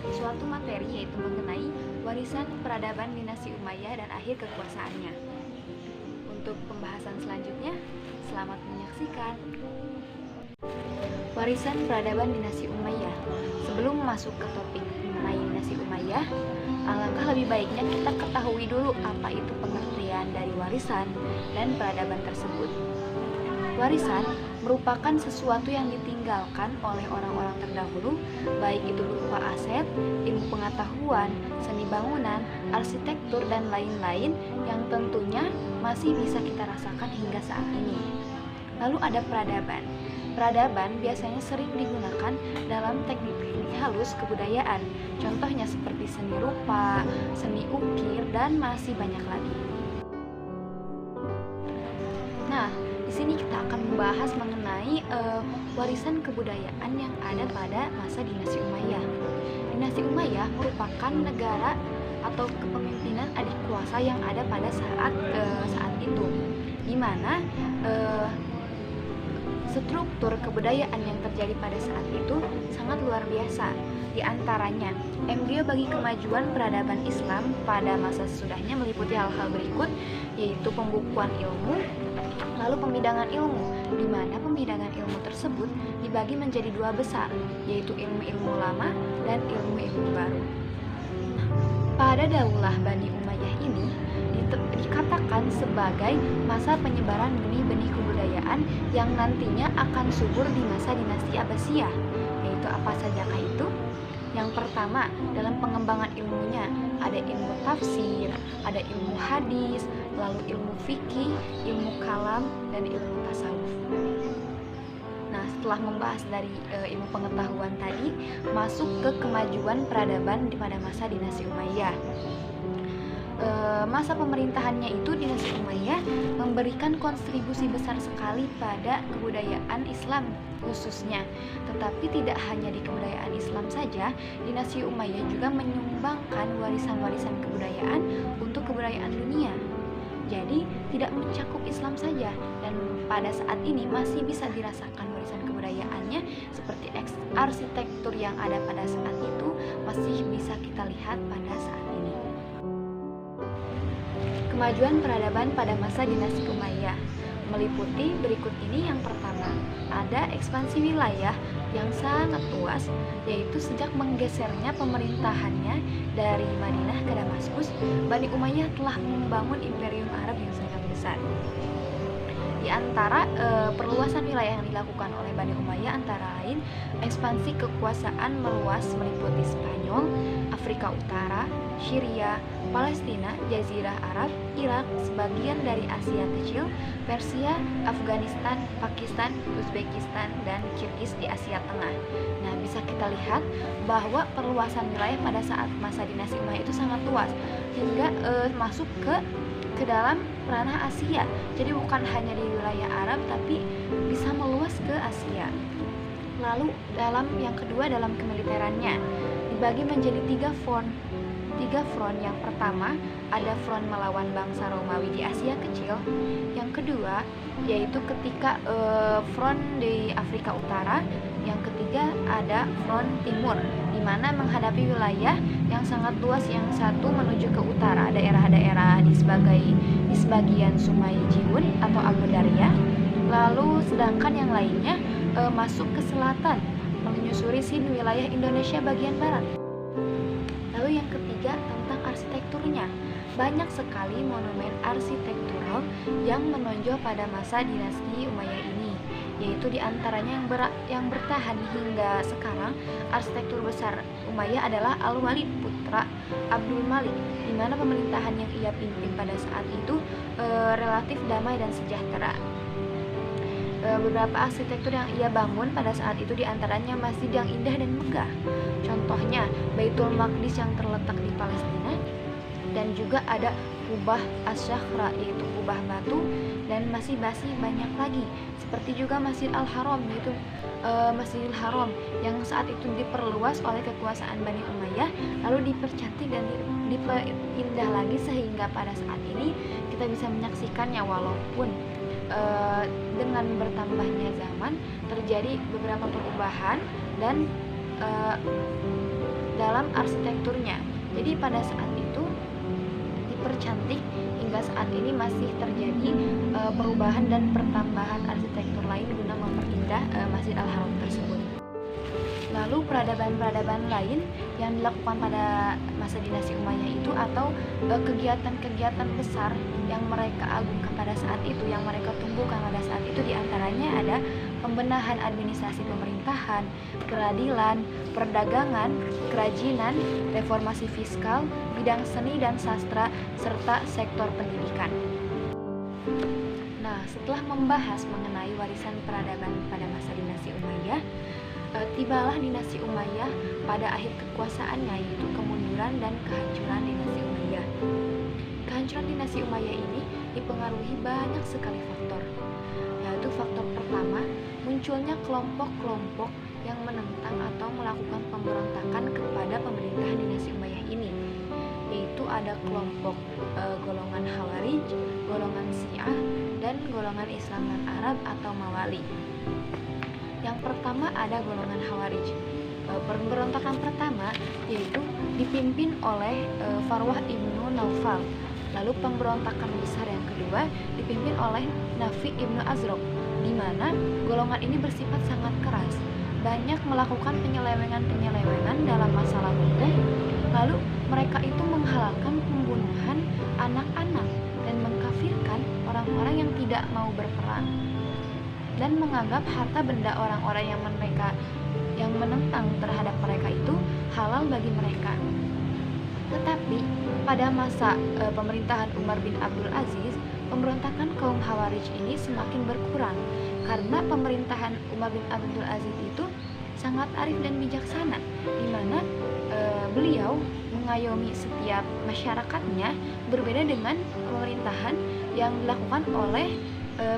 suatu materi yaitu mengenai warisan peradaban dinasti Umayyah dan akhir kekuasaannya. Untuk pembahasan selanjutnya, selamat menyaksikan. Warisan peradaban dinasti Umayyah. Sebelum masuk ke topik mengenai dinasti Umayyah, alangkah lebih baiknya kita ketahui dulu apa itu pengertian dari warisan dan peradaban tersebut. Warisan merupakan sesuatu yang ditinggalkan oleh orang-orang terdahulu, baik itu berupa aset, ilmu pengetahuan, seni bangunan, arsitektur, dan lain-lain yang tentunya masih bisa kita rasakan hingga saat ini. Lalu ada peradaban. Peradaban biasanya sering digunakan dalam teknik-teknik halus kebudayaan, contohnya seperti seni rupa, seni ukir, dan masih banyak lagi. Nah, di sini kita akan membahas mengenai warisan kebudayaan yang ada pada masa dinasti Umayyah. Dinasti Umayyah merupakan negara atau kepemimpinan adik kuasa yang ada pada saat itu, di mana struktur kebudayaan yang terjadi pada saat itu sangat luar biasa. Di antaranya, embrio bagi kemajuan peradaban Islam pada masa sesudahnya meliputi hal-hal berikut, yaitu pembukuan ilmu, lalu pembidangan ilmu, di mana pembidangan ilmu tersebut dibagi menjadi dua besar, yaitu ilmu-ilmu lama dan ilmu-ilmu baru. Pada daulah Bani Umayyah ini dikatakan sebagai masa penyebaran benih-benih kebudayaan yang nantinya akan subur di masa dinasti Abbasiyah. Yaitu apa sajakah itu? Yang pertama, dalam pengembangan ilmunya ada ilmu tafsir, ada ilmu hadis, lalu ilmu fikih, ilmu kalam, dan ilmu tasawuf. Nah, setelah membahas dari ilmu pengetahuan tadi, masuk ke kemajuan peradaban pada masa dinasti Umayyah. Masa pemerintahannya itu dinasti Umayyah memberikan kontribusi besar sekali pada kebudayaan Islam khususnya. Tetapi tidak hanya di kebudayaan Islam saja, dinasti Umayyah juga menyumbangkan warisan-warisan kebudayaan untuk kebudayaan dunia. Jadi tidak mencakup Islam saja, dan pada saat ini masih bisa dirasakan warisan kebudayaannya seperti arsitektur yang ada pada saat itu masih bisa kita lihat pada saat ini. Kemajuan peradaban pada masa dinasti Umayyah meliputi berikut ini. Yang pertama, ada ekspansi wilayah yang sangat luas, yaitu sejak menggesernya pemerintahannya dari Madinah ke Damaskus, Bani Umayyah telah membangun imperium Arab yang sangat besar. Di antara perluasan wilayah yang dilakukan oleh Bani Umayyah antara lain ekspansi kekuasaan meluas meliputi Spanyol, Afrika Utara, Syria, Palestina, Jazirah Arab, Irak, sebagian dari Asia Kecil, Persia, Afghanistan, Pakistan, Uzbekistan, dan Kirgiz di Asia Tengah. Nah, bisa kita lihat bahwa perluasan wilayah pada saat masa dinasti Umayyah itu sangat luas hingga masuk ke dalam ranah Asia. Jadi bukan hanya di wilayah Arab tapi bisa meluas ke Asia. Lalu yang kedua dalam kemiliterannya dibagi menjadi tiga front. Yang pertama ada front melawan bangsa Romawi di Asia Kecil. Yang kedua yaitu ketika front di Afrika Utara. Yang ketiga ada front timur, di mana menghadapi wilayah yang sangat luas. Yang satu menuju ke utara, daerah-daerah di sebagian Sungai Jiun atau Abu Darya. Lalu sedangkan yang lainnya masuk ke selatan, menyusuri wilayah Indonesia bagian barat. Lalu yang ketiga tentang arsitekturnya. Banyak sekali monumen arsitektural yang menonjol pada masa dinasti Umayyah ini, yaitu diantaranya yang bertahan hingga sekarang. Arsitektur besar Umayyah adalah Al-Walid putra Abdul Malik, di mana pemerintahan yang ia pimpin pada saat itu relatif damai dan sejahtera. Beberapa arsitektur yang ia bangun pada saat itu diantaranya masjid yang indah dan megah, contohnya Baitul Maqdis yang terletak di Palestina, dan juga ada Kubah Asy-Syakhra yaitu kubah batu, dan masih banyak lagi, seperti juga Masjid Al-Haram yaitu Masjidil Haram yang saat itu diperluas oleh kekuasaan Bani Umayyah, lalu dipercantik dan diperindah lagi sehingga pada saat ini kita bisa menyaksikannya. Walaupun dengan bertambahnya zaman terjadi beberapa perubahan dan dalam arsitekturnya. Jadi pada saat itu dipercantik, hingga saat ini masih terjadi perubahan dan pertambahan arsitektur lain guna memperindah Masjid Al-Haram tersebut. Lalu peradaban-peradaban lain yang dilakukan pada masa dinasti Umayyah itu, atau kegiatan-kegiatan besar yang mereka agungkan pada saat itu, yang mereka tumbuhkan pada saat itu, diantaranya ada pembenahan administrasi pemerintahan, keadilan, perdagangan, kerajinan, reformasi fiskal, bidang seni dan sastra, serta sektor pendidikan. Nah, setelah membahas mengenai warisan peradaban pada masa dinasti Umayyah, tibalah dinasti Umayyah pada akhir kekuasaannya, yaitu kemunduran dan kehancuran dinasti Umayyah. Kehancuran dinasti Umayyah ini dipengaruhi banyak sekali faktor, yaitu faktor pertama, munculnya kelompok-kelompok yang menentang atau melakukan pemberontakan kepada pemerintahan dinasti Umayyah ini, yaitu ada kelompok golongan Khawarij, golongan Syiah, dan golongan Islam non-Arab atau Mawali. Yang pertama ada golongan Khawarij. Pemberontakan pertama yaitu dipimpin oleh Farwah ibnu Naufal. Lalu pemberontakan besar yang kedua dipimpin oleh Nafi ibnu Azraq, di mana golongan ini bersifat sangat keras, banyak melakukan penyelewengan-penyelewengan dalam masalah hukum. Lalu mereka itu menghalalkan pembunuhan anak-anak dan mengkafirkan orang-orang yang tidak mau berperang, dan menganggap harta benda orang-orang yang menentang terhadap mereka itu halal bagi mereka. Tetapi pada masa pemerintahan Umar bin Abdul Aziz, pemberontakan kaum Khawarij ini semakin berkurang karena pemerintahan Umar bin Abdul Aziz itu sangat arif dan bijaksana, di mana beliau mengayomi setiap masyarakatnya, berbeda dengan pemerintahan yang dilakukan oleh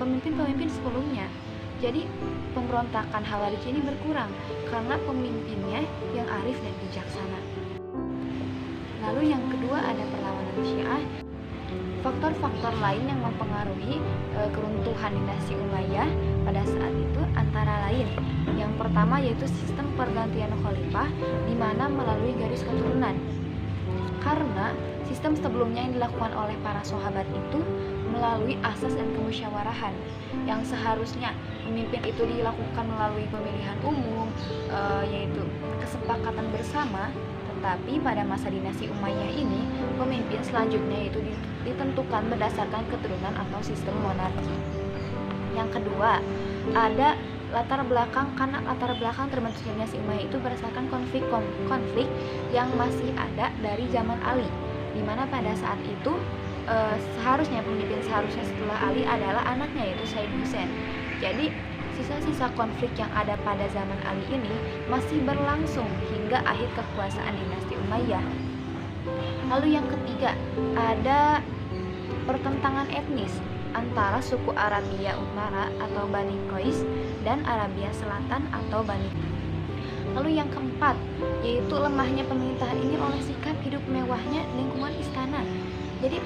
pemimpin-pemimpin sebelumnya. Jadi pemberontakan Khawarij ini berkurang karena pemimpinnya yang arif dan bijaksana. Lalu yang kedua ada perlawanan Syiah. Faktor-faktor lain yang mempengaruhi keruntuhan dinasti Umayyah pada saat itu antara lain, yang pertama yaitu sistem pergantian khalifah, di mana melalui garis keturunan. Karena sistem sebelumnya yang dilakukan oleh para sahabat itu melalui asas dan kemusyawarahan, yang seharusnya pemimpin itu dilakukan melalui pemilihan umum, yaitu kesepakatan bersama. Tetapi pada masa dinasti Umayyah ini, pemimpin selanjutnya itu ditentukan berdasarkan keturunan atau sistem monarki. Yang kedua, ada latar belakang, karena latar belakang terbentuknya dinasti Umayyah itu berdasarkan konflik yang masih ada dari zaman Ali, di mana pada saat itu seharusnya setelah Ali adalah anaknya, yaitu Said Hussein. Jadi sisa-sisa konflik yang ada pada zaman Ali ini masih berlangsung hingga akhir kekuasaan dinasti Umayyah. Lalu yang ketiga, ada pertentangan etnis antara suku Arabia Utara atau Bani Qais dan Arabia Selatan atau Bani. Lalu yang keempat, yaitu lemahnya pemerintahan ini oleh sikap hidup mewahnya lingkungan istana. Jadi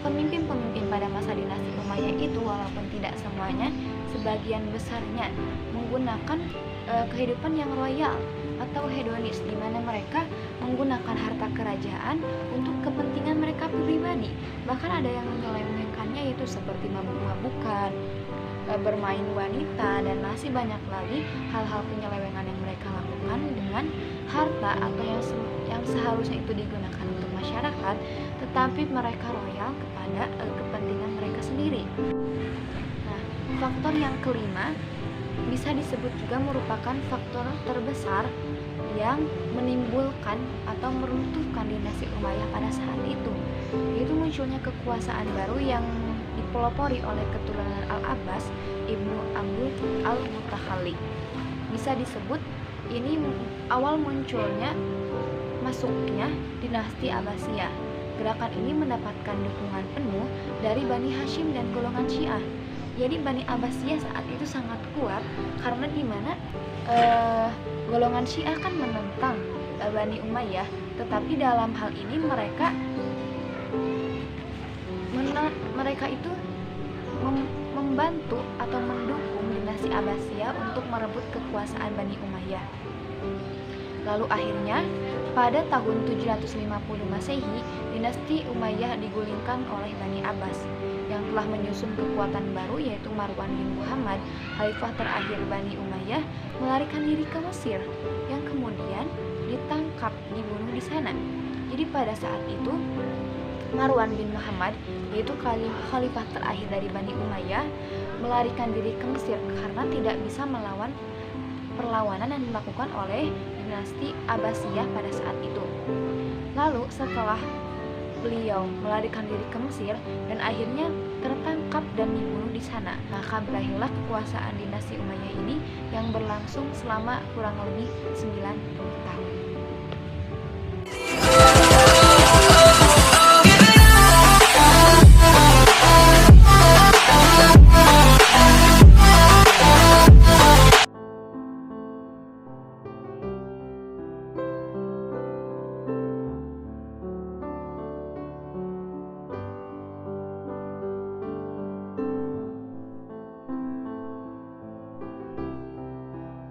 pemimpin-pemimpin pada masa dinasti Umayyah itu, walaupun tidak semuanya, sebagian besarnya menggunakan kehidupan yang royal atau hedonis, di mana mereka menggunakan harta kerajaan untuk kepentingan mereka pribadi. Bahkan ada yang menyelewengkannya, yaitu seperti mabuk-mabukan, bermain wanita, dan masih banyak lagi hal-hal penyelewengan yang mereka lakukan dengan harta atau yang seharusnya itu digunakan untuk masyarakat, tetapi mereka royal kepada kepentingan mereka sendiri. Nah, faktor yang kelima bisa disebut juga merupakan faktor terbesar yang menimbulkan atau meruntuhkan dinasti Umayyah pada saat itu, yaitu munculnya kekuasaan baru yang dipelopori oleh keturunan Al-Abbas Ibnu Abdul Al-Mutakhallid. Bisa disebut ini awal munculnya masuknya dinasti Abbasiyah. Gerakan ini mendapatkan dukungan penuh dari Bani Hashim dan golongan Syiah. Jadi Bani Abbasiyah saat itu sangat kuat karena di mana golongan Syiah kan menentang Bani Umayyah, tetapi dalam hal ini mereka itu membantu atau mendukung dinasti Abbasiyah untuk merebut kekuasaan Bani Umayyah. Lalu akhirnya pada tahun 750 Masehi, dinasti Umayyah digulingkan oleh Bani Abbas yang telah menyusun kekuatan baru yaitu Marwan bin Muhammad, khalifah terakhir Bani Umayyah, melarikan diri ke Mesir yang kemudian ditangkap, dibunuh di sana. Jadi pada saat itu Marwan bin Muhammad, yaitu khalifah terakhir dari Bani Umayyah, melarikan diri ke Mesir karena tidak bisa melawan perlawanan yang dilakukan oleh dinasti Abbasiyah pada saat itu. Lalu setelah beliau melarikan diri ke Mesir dan akhirnya tertangkap dan dibunuh di sana, maka berakhirlah kekuasaan dinasti Umayyah ini yang berlangsung selama kurang lebih 90 tahun.